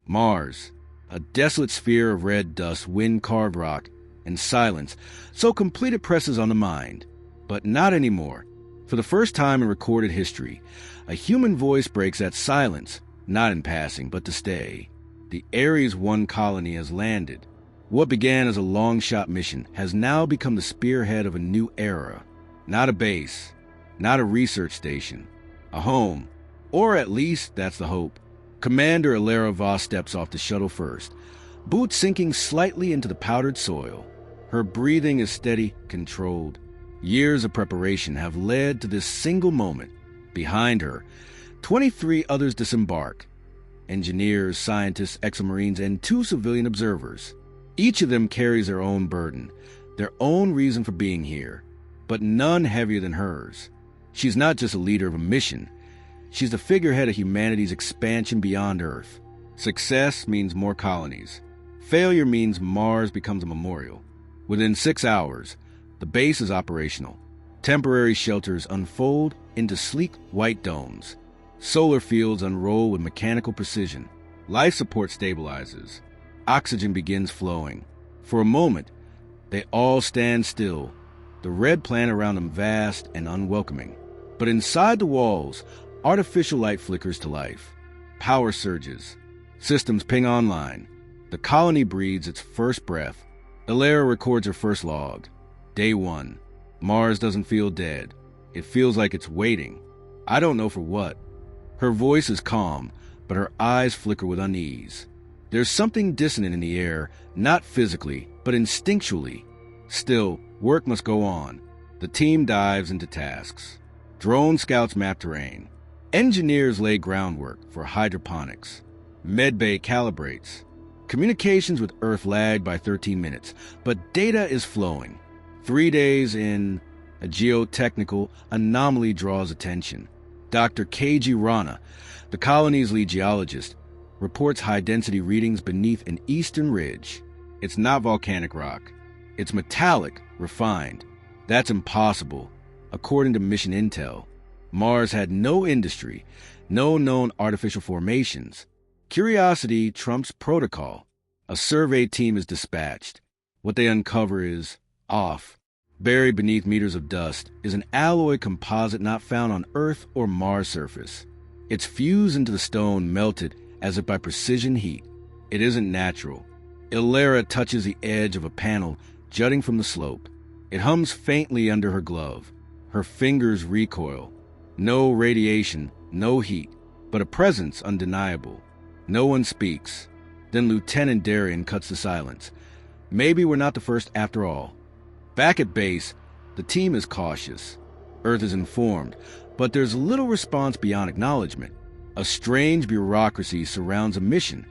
Mars, a desolate sphere of red dust, wind-carved rock, and silence, so complete it presses on the mind. But not anymore. For the first time in recorded history, a human voice breaks that silence, not in passing, but to stay. The Ares 1 colony has landed. What began as a long-shot mission has now become the spearhead of a new era. Not a base, not a research station, a home. Or at least that's the hope. Commander Elara Voss steps off the shuttle first, boots sinking slightly into the powdered soil. Her breathing is steady, controlled. Years of preparation have led to this single moment. Behind her, 23 others disembark. Engineers, scientists, ex-Marines, and 2 civilian observers. Each of them carries their own burden, their own reason for being here, but none heavier than hers. She's not just a leader of a mission. She's the figurehead of humanity's expansion beyond Earth. Success means more colonies. Failure means Mars becomes a memorial. Within 6 hours, the base is operational. Temporary shelters unfold into sleek white domes. Solar fields unroll with mechanical precision. Life support stabilizes. Oxygen begins flowing. For a moment, they all stand still, the red planet around them vast and unwelcoming. But inside the walls, artificial light flickers to life. Power surges. Systems ping online. The colony breathes its first breath. Elara records her first log. Day 1. Mars doesn't feel dead. It feels like it's waiting. I don't know for what. Her voice is calm, but her eyes flicker with unease. There's something dissonant in the air, not physically, but instinctually. Still, work must go on. The team dives into tasks. Drone scouts map terrain. Engineers lay groundwork for hydroponics. Medbay calibrates. Communications with Earth lag by 13 minutes, but data is flowing. 3 days in, a geotechnical anomaly draws attention. Dr. Keiji Rana, the colony's lead geologist, reports high-density readings beneath an eastern ridge. It's not volcanic rock. It's metallic, refined. That's impossible, according to mission intel. Mars had no industry, no known artificial formations. Curiosity trumps protocol. A survey team is dispatched. What they uncover is off. Buried beneath meters of dust is an alloy composite not found on Earth or Mars surface. It's fused into the stone, melted as if by precision heat. It isn't natural. Elara touches the edge of a panel jutting from the slope. It hums faintly under her glove. Her fingers recoil. No radiation, no heat, but a presence undeniable. No one speaks. Then Lieutenant Darien cuts the silence. Maybe we're not the first after all. Back at base, the team is cautious. Earth is informed, but there's little response beyond acknowledgement. A strange bureaucracy surrounds a mission,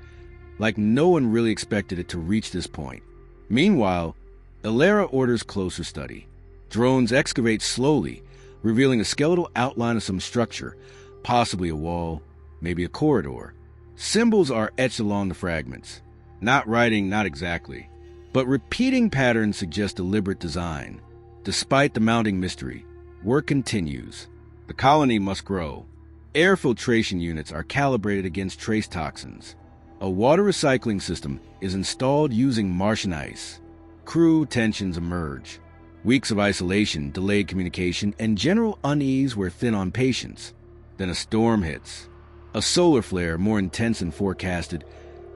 like no one really expected it to reach this point. Meanwhile, Elara orders closer study. Drones excavate slowly, revealing a skeletal outline of some structure, possibly a wall, maybe a corridor. Symbols are etched along the fragments. Not writing, not exactly. But repeating patterns suggest deliberate design. Despite the mounting mystery, work continues. The colony must grow. Air filtration units are calibrated against trace toxins. A water recycling system is installed using Martian ice. Crew tensions emerge. Weeks of isolation, delayed communication, and general unease wear thin on patience. Then a storm hits. A solar flare, more intense than forecasted,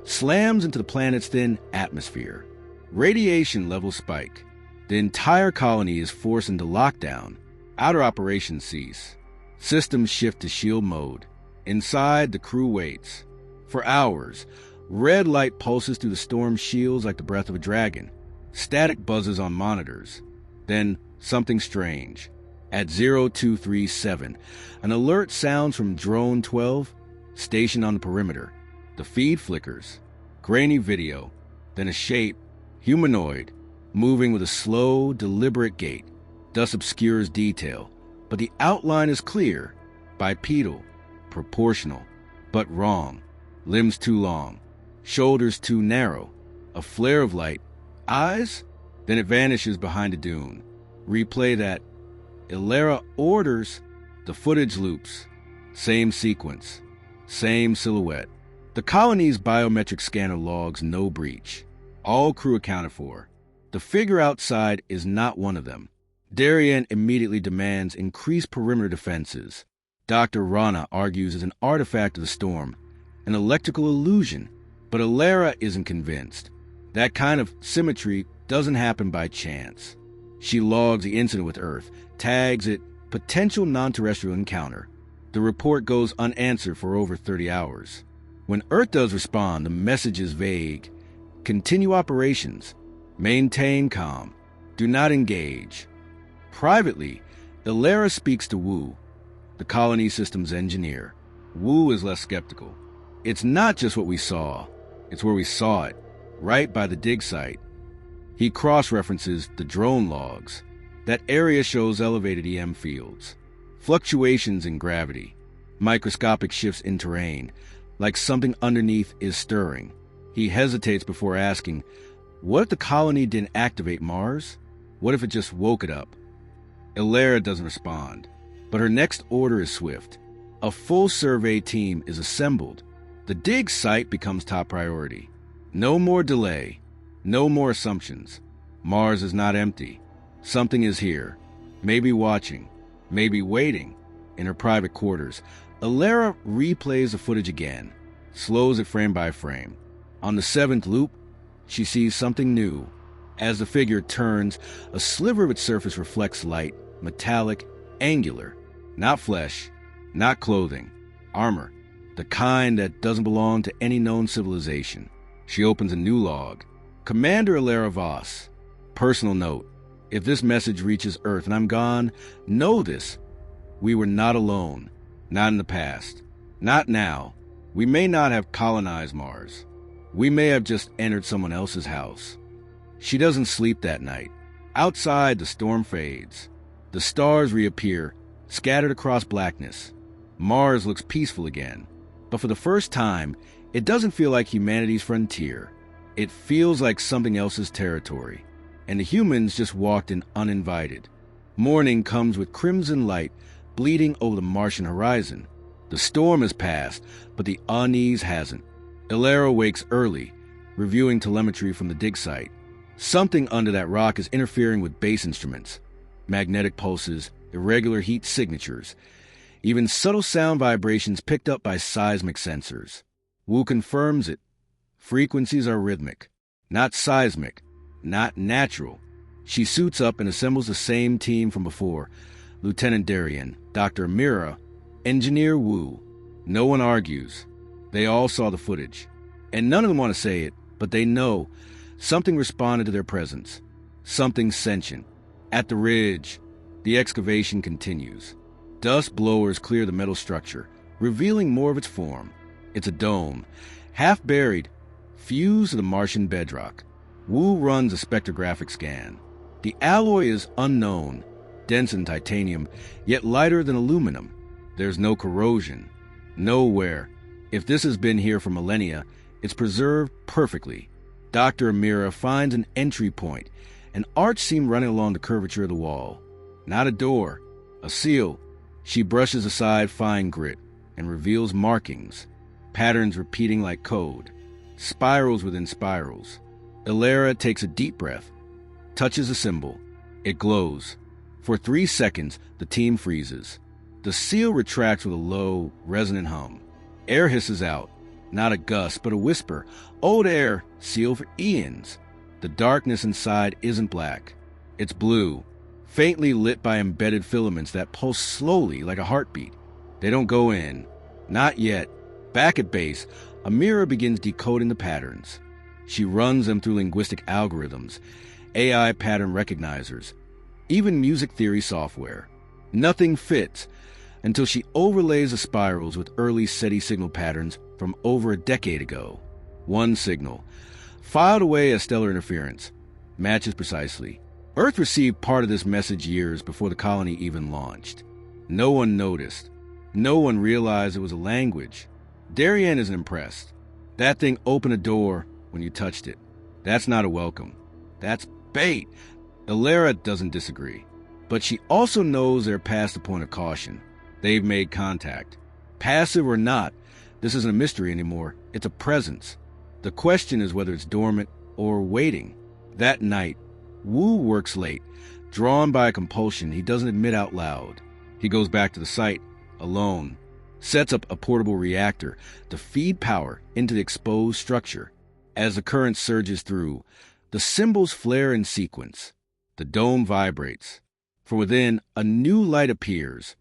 slams into the planet's thin atmosphere. Radiation levels spike. The entire colony is forced into lockdown. Outer operations cease. Systems shift to shield mode. Inside, the crew waits. For hours, red light pulses through the storm shields like the breath of a dragon. Static buzzes on monitors. Then, something strange. At 0237, an alert sounds from Drone 12, stationed on the perimeter. The feed flickers. Grainy video. Then a shape, humanoid, moving with a slow, deliberate gait. Dust obscures detail, but the outline is clear. Bipedal, proportional, but wrong. Limbs too long, shoulders too narrow. A flare of light. Eyes? Then it vanishes behind a dune. Replay that. Elara orders. The footage loops. Same sequence. Same silhouette. The colony's biometric scanner logs no breach. All crew accounted for. The figure outside is not one of them. Darien immediately demands increased perimeter defenses. Dr. Rana argues it's an artifact of the storm, an electrical illusion, but Alara isn't convinced. That kind of symmetry doesn't happen by chance. She logs the incident with Earth, tags it potential non-terrestrial encounter. The report goes unanswered for over 30 hours. When Earth does respond, the message is vague. Continue operations. Maintain calm. Do not engage. Privately, Alara speaks to Wu, the colony systems engineer. Wu is less skeptical. It's not just what we saw. It's where we saw it, right by the dig site. He cross-references the drone logs. That area shows elevated EM fields, fluctuations in gravity, microscopic shifts in terrain, like something underneath is stirring. He hesitates before asking, what if the colony didn't activate Mars? What if it just woke it up? Alara doesn't respond, but her next order is swift. A full survey team is assembled. The dig site becomes top priority. No more delay. No more assumptions. Mars is not empty. Something is here. Maybe watching. Maybe waiting. In her private quarters, Alara replays the footage again, slows it frame by frame. On the 7th loop, she sees something new. As the figure turns, a sliver of its surface reflects light, metallic, angular. Not flesh, not clothing, armor, the kind that doesn't belong to any known civilization. She opens a new log. Commander Alara Voss. Personal note. If this message reaches Earth and I'm gone, know this. We were not alone. Not in the past. Not now. We may not have colonized Mars. We may have just entered someone else's house. She doesn't sleep that night. Outside, the storm fades. The stars reappear, scattered across blackness. Mars looks peaceful again. But for the first time, it doesn't feel like humanity's frontier. It feels like something else's territory. And the humans just walked in uninvited. Morning comes with crimson light bleeding over the Martian horizon. The storm has passed, but the unease hasn't. Alara wakes early, reviewing telemetry from the dig site. Something under that rock is interfering with base instruments. Magnetic pulses, irregular heat signatures, even subtle sound vibrations picked up by seismic sensors. Wu confirms it. Frequencies are rhythmic, not seismic, not natural. She suits up and assembles the same team from before. Lieutenant Darien, Dr. Amira, Engineer Wu. No one argues. They all saw the footage. And none of them want to say it, but they know something responded to their presence. Something sentient. At the ridge, the excavation continues. Dust blowers clear the metal structure, revealing more of its form. It's a dome, half buried, fused to the Martian bedrock. Wu runs a spectrographic scan. The alloy is unknown, dense in titanium, yet lighter than aluminum. There's no corrosion. Nowhere. If this has been here for millennia, it's preserved perfectly. Dr. Amira finds an entry point, an arch seam running along the curvature of the wall. Not a door, a seal. She brushes aside fine grit and reveals markings, patterns repeating like code, spirals within spirals. Alara takes a deep breath, touches a symbol. It glows. For 3 seconds, the team freezes. The seal retracts with a low, resonant hum. Air hisses out. Not a gust, but a whisper. Old air, sealed for eons. The darkness inside isn't black. It's blue, faintly lit by embedded filaments that pulse slowly like a heartbeat. They don't go in. Not yet. Back at base, Amira begins decoding the patterns. She runs them through linguistic algorithms, AI pattern recognizers, even music theory software. Nothing fits until she overlays the spirals with early SETI signal patterns from over a decade ago. One signal, filed away as stellar interference, matches precisely. Earth received part of this message years before the colony even launched. No one noticed. No one realized it was a language. Darien isn't impressed. That thing opened a door when you touched it. That's not a welcome. That's bait. Alara doesn't disagree. But she also knows they're past the point of caution. They've made contact. Passive or not, This isn't a mystery anymore. It's a presence. The question is whether it's dormant or waiting. That night, Wu works late, drawn by a compulsion he doesn't admit out loud. He goes back to the site, alone, sets up a portable reactor to feed power into the exposed structure. As the current surges through, the symbols flare in sequence. The dome vibrates. From within, a new light appears,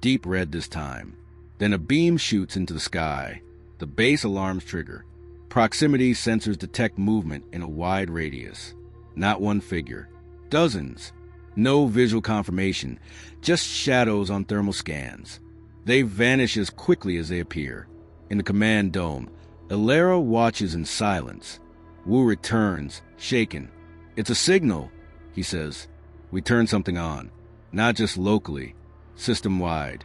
deep red this time. Then a beam shoots into the sky. The base alarms trigger. Proximity sensors detect movement in a wide radius. Not one figure. Dozens. No visual confirmation, just shadows on thermal scans. They vanish as quickly as they appear. In the command dome, Ilera watches in silence. Wu returns, shaken. "It's a signal," he says. "We turned something on. Not just locally, system-wide."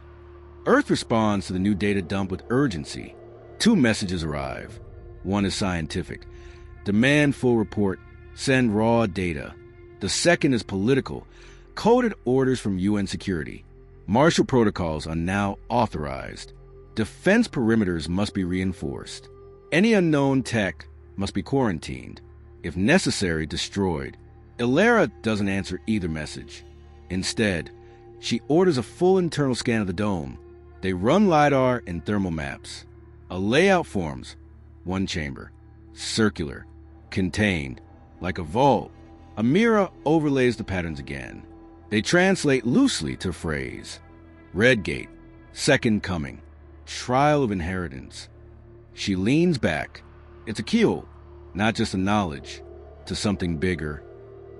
Earth responds to the new data dump with urgency. 2 messages arrive. One is scientific. Demand full report. Send raw data. The second is political. Coded orders from UN security. Martial protocols are now authorized. Defense perimeters must be reinforced. Any unknown tech must be quarantined. If necessary, destroyed. Ilera doesn't answer either message. Instead, she orders a full internal scan of the dome. They run LiDAR and thermal maps. A layout forms. One chamber. Circular. Contained. Like a vault. A mirror overlays the patterns again. They translate loosely to phrase. Red Gate. Second coming. Trial of inheritance. She leans back. It's a keyhole. Not just a knowledge. To something bigger.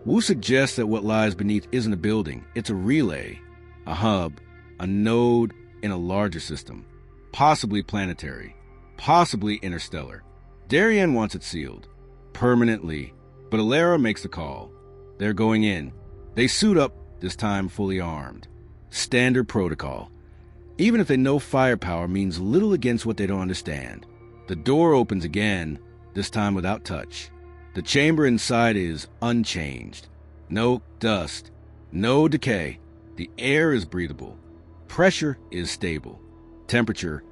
Wu suggests that what lies beneath isn't a building. It's a relay. A hub. A node in a larger system. Possibly planetary. Possibly interstellar. Darien wants it sealed. Permanently. But Ilera makes the call. They're going in. They suit up, this time fully armed. Standard protocol. Even if they know firepower means little against what they don't understand. The door opens again, this time without touch. The chamber inside is unchanged. No dust. No decay. The air is breathable. Pressure is stable. Temperature,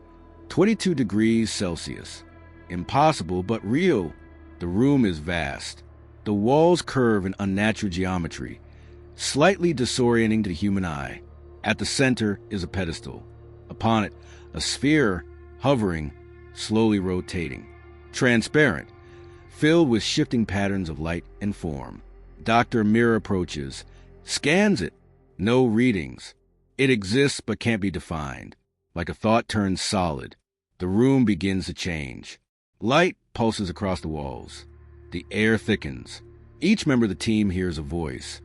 22 degrees Celsius. Impossible, but real. The room is vast. The walls curve in unnatural geometry, slightly disorienting to the human eye. At the center is a pedestal. Upon it, a sphere, hovering, slowly rotating. Transparent, filled with shifting patterns of light and form. Dr. Mir approaches, scans it. No readings. It exists but can't be defined. Like a thought turns solid, the room begins to change. Light pulses across the walls. The air thickens. Each member of the team hears a voice,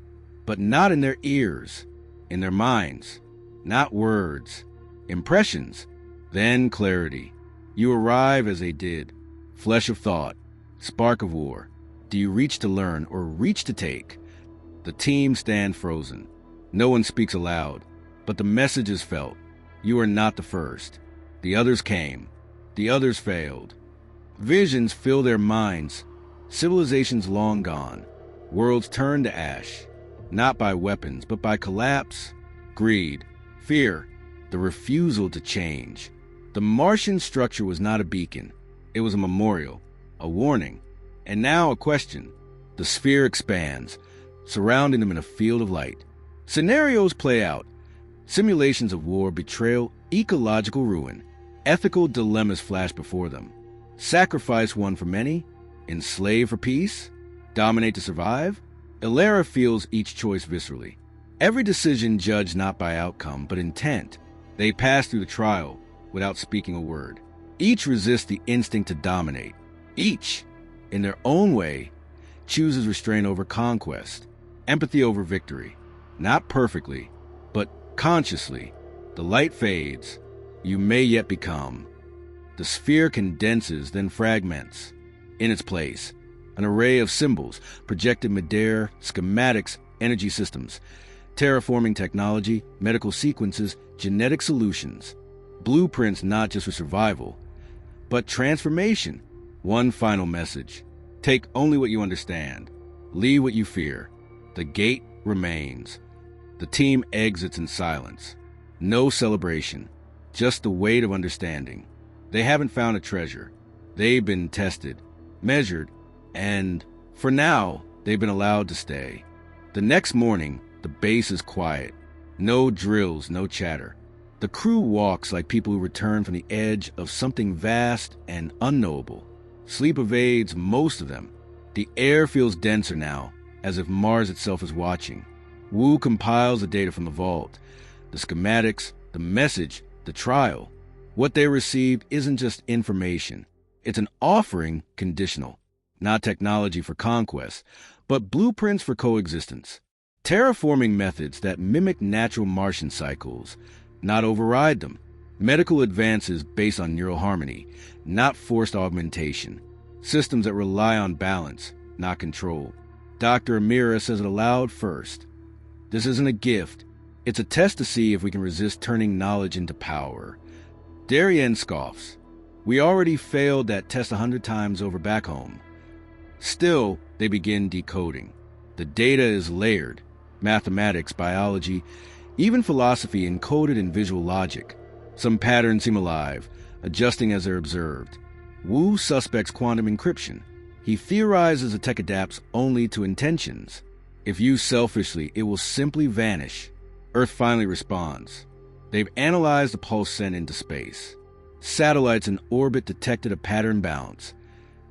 but not in their ears, in their minds. Not words. Impressions. Then clarity. You arrive as they did. Flesh of thought. Spark of war. Do you reach to learn or reach to take? The team stand frozen. No one speaks aloud, but the message is felt. You are not the first. The others came. The others failed. Visions fill their minds. Civilizations long gone. Worlds turned to ash. Not by weapons, but by collapse, greed, fear, the refusal to change. The Martian structure was not a beacon. It was a memorial, a warning, and now a question. The sphere expands, surrounding them in a field of light. Scenarios play out. Simulations of war, betrayal, ecological ruin. Ethical dilemmas flash before them. Sacrifice one for many? Enslave for peace? Dominate to survive? Ilera feels each choice viscerally. Every decision judged not by outcome, but intent. They pass through the trial without speaking a word. Each resists the instinct to dominate. Each, in their own way, chooses restraint over conquest, empathy over victory. Not perfectly, but consciously. The light fades. You may yet become. The sphere condenses, then fragments. In its place, an array of symbols, projected midair, schematics, energy systems, terraforming technology, medical sequences, genetic solutions. Blueprints not just for survival, but transformation. One final message. Take only what you understand. Leave what you fear. The gate remains. The team exits in silence. No celebration, just the weight of understanding. They haven't found a treasure. They've been tested, measured, and, for now, they've been allowed to stay. The next morning, the base is quiet. No drills, no chatter. The crew walks like people who return from the edge of something vast and unknowable. Sleep evades most of them. The air feels denser now, as if Mars itself is watching. Wu compiles the data from the vault, the schematics, the message, the trial. What they received isn't just information. It's an offering conditional, not technology for conquest, but blueprints for coexistence. Terraforming methods that mimic natural Martian cycles, not override them. Medical advances based on neural harmony, not forced augmentation. Systems that rely on balance, not control. Dr. Amira says it aloud first. This isn't a gift. It's a test to see if we can resist turning knowledge into power. Darien scoffs. We already failed that test 100 times over back home. Still, they begin decoding. The data is layered. Mathematics, biology, even philosophy encoded in visual logic. Some patterns seem alive, adjusting as they're observed. Wu suspects quantum encryption. He theorizes the tech adapts only to intentions. If used selfishly, it will simply vanish. Earth finally responds. They've analyzed the pulse sent into space. Satellites in orbit detected a pattern bounce.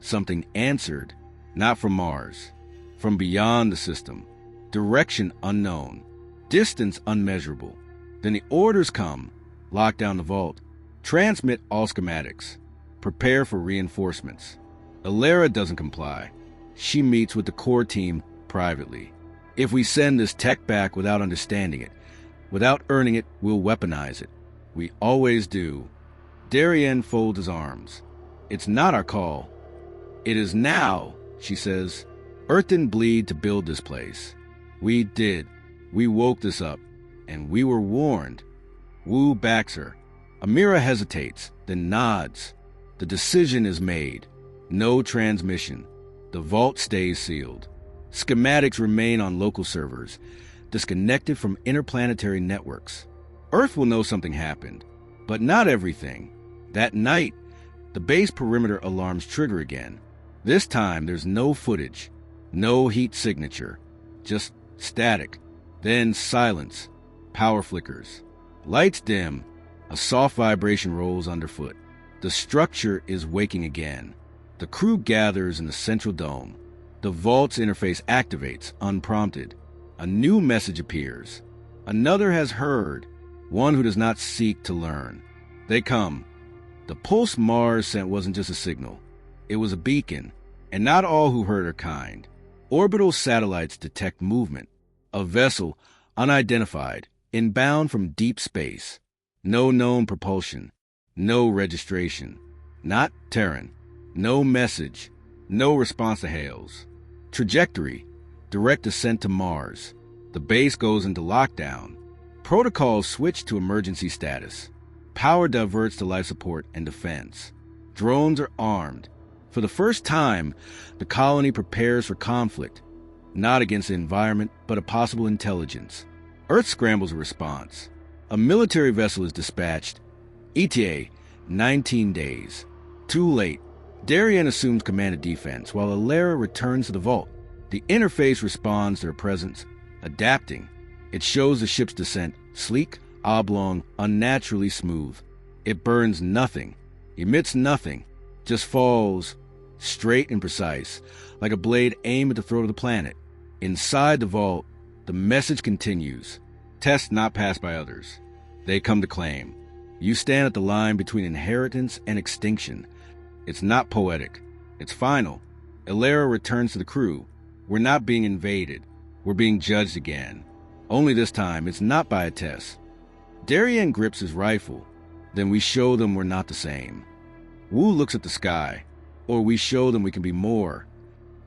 Something answered, not from Mars, from beyond the system. Direction unknown. Distance unmeasurable. Then the orders come. Lock down the vault. Transmit all schematics. Prepare for reinforcements. Alara doesn't comply. She meets with the core team privately. If we send this tech back without understanding it, without earning it, we'll weaponize it. We always do. Darien folds his arms. It's not our call. It is now, she says. Earth didn't bleed to build this place. We did. We woke this up, and we were warned. Wu backs her. Amira hesitates, then nods. The decision is made. No transmission. The vault stays sealed. Schematics remain on local servers, disconnected from interplanetary networks. Earth will know something happened, but not everything. That night, the base perimeter alarms trigger again. This time, there's no footage, no heat signature, just static, then silence, power flickers. Lights dim, a soft vibration rolls underfoot. The structure is waking again. The crew gathers in the central dome. The vault's interface activates, unprompted. A new message appears. Another has heard, one who does not seek to learn. They come. The pulse Mars sent wasn't just a signal. It was a beacon, and not all who heard are kind. Orbital satellites detect movement. A vessel, unidentified, inbound from deep space. No known propulsion. No registration. Not Terran. No message. No response to hails. Trajectory. Direct descent to Mars. The base goes into lockdown. Protocols switch to emergency status. Power diverts to life support and defense. Drones are armed. For the first time, the colony prepares for conflict. Not against the environment, but a possible intelligence. Earth scrambles a response. A military vessel is dispatched. ETA, 19 days. Too late. Darien assumes command of defense, while Alara returns to the vault. The interface responds to her presence, adapting. It shows the ship's descent, sleek, oblong, unnaturally smooth. It burns nothing, emits nothing, just falls straight and precise, like a blade aimed at the throat of the planet. Inside the vault, the message continues. Tests not passed by others. They come to claim. You stand at the line between inheritance and extinction. It's not poetic. It's final. Alara returns to the crew. We're not being invaded. We're being judged again. Only this time, it's not by a test. Darien grips his rifle. Then we show them we're not the same. Wu looks at the sky. Or we show them we can be more.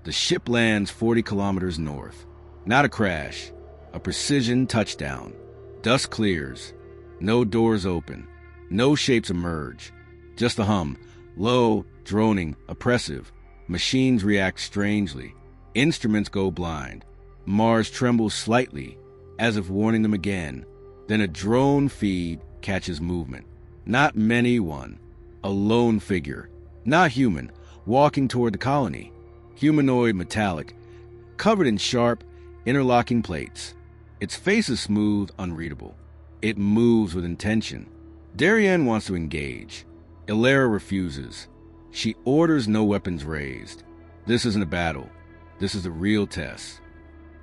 The ship lands 40 kilometers north. Not a crash. A precision touchdown. Dust clears. No doors open. No shapes emerge. Just a hum. Low, droning, oppressive. Machines react strangely. Instruments go blind. Mars trembles slightly, as if warning them again. Then a drone feed catches movement. Not many one. A lone figure, not human, walking toward the colony. Humanoid metallic, covered in sharp, interlocking plates. Its face is smooth, unreadable. It moves with intention. Darien wants to engage. Ilera refuses. She orders no weapons raised. This isn't a battle. This is the real test.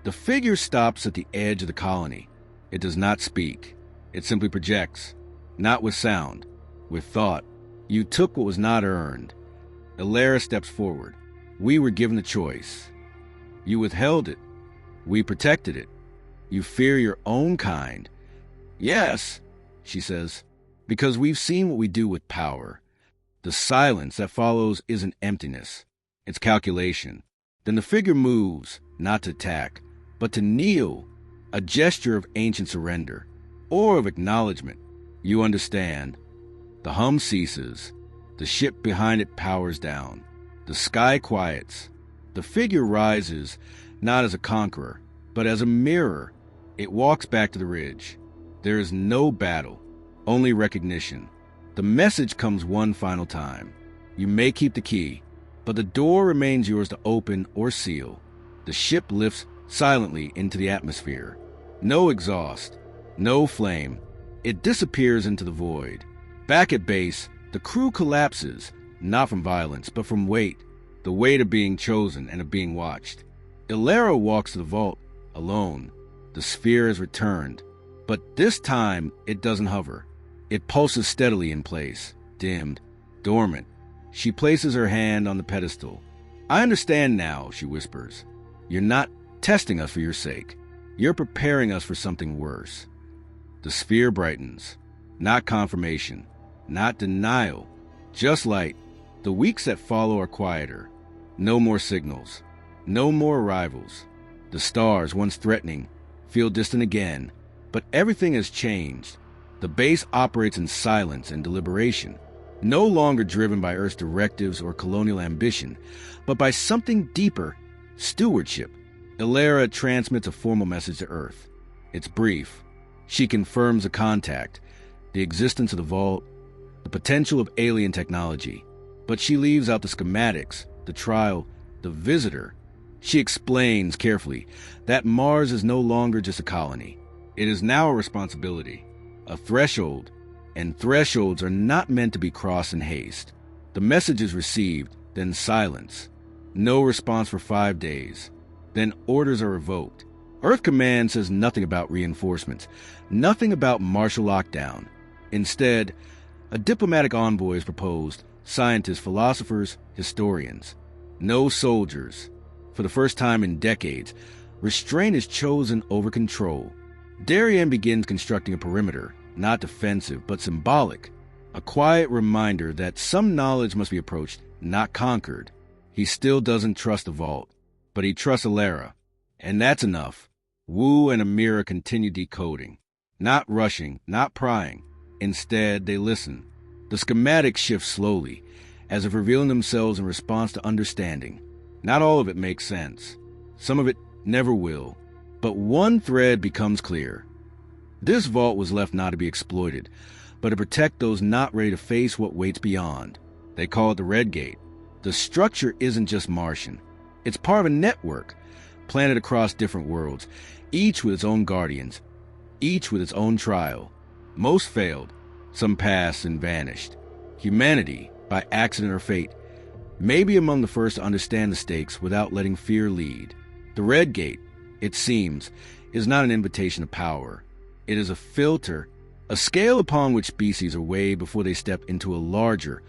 The figure stops at the edge of the colony. It does not speak. It simply projects. Not with sound, with thought. You took what was not earned. Ilera steps forward. We were given the choice. You withheld it. We protected it. You fear your own kind. Yes, she says, because we've seen what we do with power. The silence that follows isn't emptiness. It's calculation. Then the figure moves, not to attack, but to kneel, a gesture of ancient surrender, or of acknowledgement. You understand. The hum ceases. The ship behind it powers down. The sky quiets. The figure rises, not as a conqueror, but as a mirror. It walks back to the ridge. There is no battle, only recognition. The message comes one final time. You may keep the key, but the door remains yours to open or seal. The ship lifts silently into the atmosphere. No exhaust, no flame. It disappears into the void. Back at base, the crew collapses, not from violence, but from weight. The weight of being chosen and of being watched. Ilera walks to the vault, alone. The sphere has returned, but this time it doesn't hover. It pulses steadily in place, dimmed, dormant. She places her hand on the pedestal. I understand now, she whispers. You're not testing us for your sake. You're preparing us for something worse. The sphere brightens. Not confirmation, not denial, just light. The weeks that follow are quieter. No more signals. No more arrivals. The stars, once threatening, feel distant again. But everything has changed. The base operates in silence and deliberation, no longer driven by Earth's directives or colonial ambition, but by something deeper, stewardship. Ilera transmits a formal message to Earth. It's brief. She confirms a contact, the existence of the vault, the potential of alien technology. But she leaves out the schematics, the trial, the visitor. She explains carefully that Mars is no longer just a colony. It is now a responsibility, a threshold, and thresholds are not meant to be crossed in haste. The message is received, then silence. No response for 5 days. Then orders are revoked. Earth Command says nothing about reinforcements, nothing about martial lockdown. Instead, a diplomatic envoy is proposed, scientists, philosophers, historians. No soldiers. For the first time in decades, restraint is chosen over control. Darien begins constructing a perimeter, not defensive, but symbolic. A quiet reminder that some knowledge must be approached, not conquered. He still doesn't trust the vault, but he trusts Ilera. And that's enough. Wu and Amira continue decoding. Not rushing, not prying. Instead, they listen. The schematics shift slowly, as if revealing themselves in response to understanding. Not all of it makes sense. Some of it never will. But one thread becomes clear. This vault was left not to be exploited, but to protect those not ready to face what waits beyond. They call it the Red Gate. The structure isn't just Martian. It's part of a network, planted across different worlds, each with its own guardians, each with its own trial. Most failed, some passed and vanished. Humanity, by accident or fate, may be among the first to understand the stakes without letting fear lead. The Red Gate, it seems, is not an invitation to power. It is a filter, a scale upon which species are weighed before they step into a larger,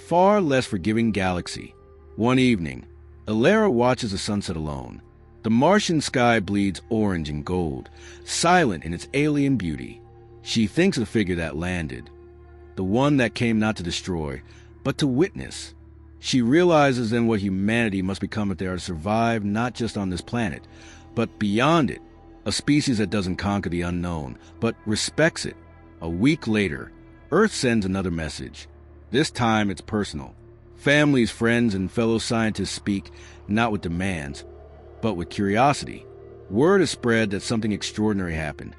far less forgiving galaxy. One evening, Ilera watches the sunset alone. The Martian sky bleeds orange and gold, silent in its alien beauty. She thinks of the figure that landed, the one that came not to destroy, but to witness. She realizes then what humanity must become if they are to survive not just on this planet, but beyond it, a species that doesn't conquer the unknown, but respects it. A week later, Earth sends another message. This time it's personal. Families, friends, and fellow scientists speak not with demands, but with curiosity. Word is spread that something extraordinary happened,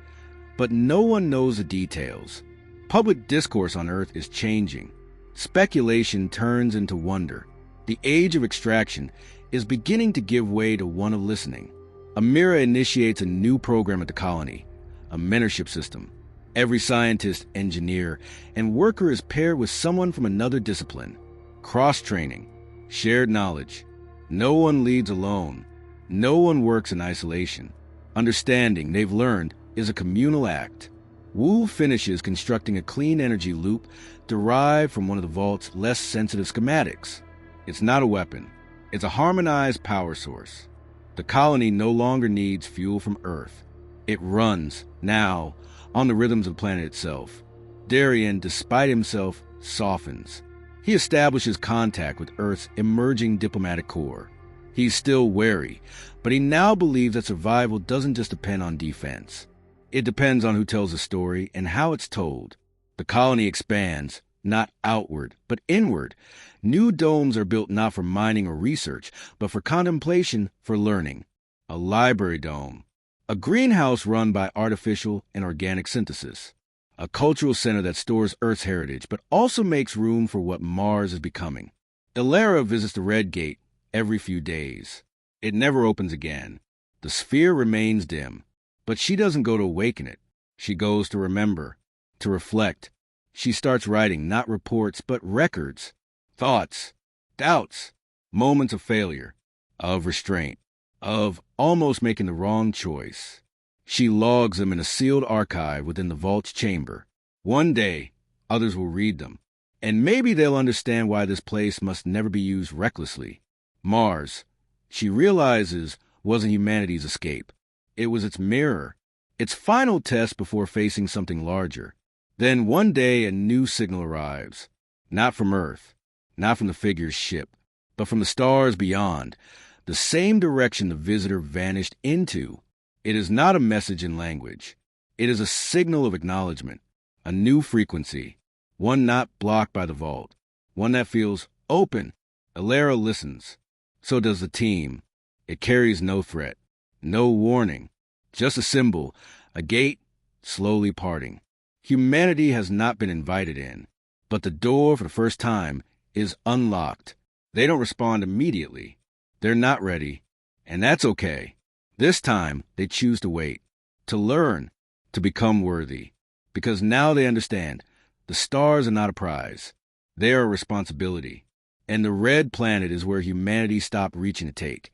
but no one knows the details. Public discourse on Earth is changing. Speculation turns into wonder. The age of extraction is beginning to give way to one of listening. Amira initiates a new program at the colony, a mentorship system. Every scientist, engineer, and worker is paired with someone from another discipline. Cross-training, shared knowledge. No one leads alone. No one works in isolation. Understanding, they've learned, is a communal act. Wu finishes constructing a clean energy loop derived from one of the Vault's less sensitive schematics. It's not a weapon. It's a harmonized power source. The colony no longer needs fuel from Earth. It runs, now, on the rhythms of the planet itself. Darien, despite himself, softens. He establishes contact with Earth's emerging diplomatic corps. He's still wary, but he now believes that survival doesn't just depend on defense. It depends on who tells the story and how it's told. The colony expands, not outward, but inward. New domes are built not for mining or research, but for contemplation, for learning. A library dome. A greenhouse run by artificial and organic synthesis. A cultural center that stores Earth's heritage, but also makes room for what Mars is becoming. Ilara visits the Red Gate every few days. It never opens again. The sphere remains dim, but she doesn't go to awaken it. She goes to remember, to reflect. She starts writing not reports, but records, thoughts, doubts, moments of failure, of restraint, of almost making the wrong choice. She logs them in a sealed archive within the Vault's chamber. One day, others will read them, and maybe they'll understand why this place must never be used recklessly. Mars, she realizes, wasn't humanity's escape. It was its mirror, its final test before facing something larger. Then one day a new signal arrives, not from Earth, not from the figure's ship, but from the stars beyond, the same direction the visitor vanished into. It is not a message in language. It is a signal of acknowledgement, a new frequency, one not blocked by the Vault, one that feels open. Ilara listens. So does the team. It carries no threat, no warning, just a symbol, a gate slowly parting. Humanity has not been invited in, but the door for the first time is unlocked. They don't respond immediately. They're not ready, and that's okay. This time, they choose to wait, to learn, to become worthy, because now they understand the stars are not a prize. They are a responsibility. And the red planet is where humanity stopped reaching to take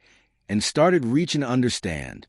and started reaching to understand.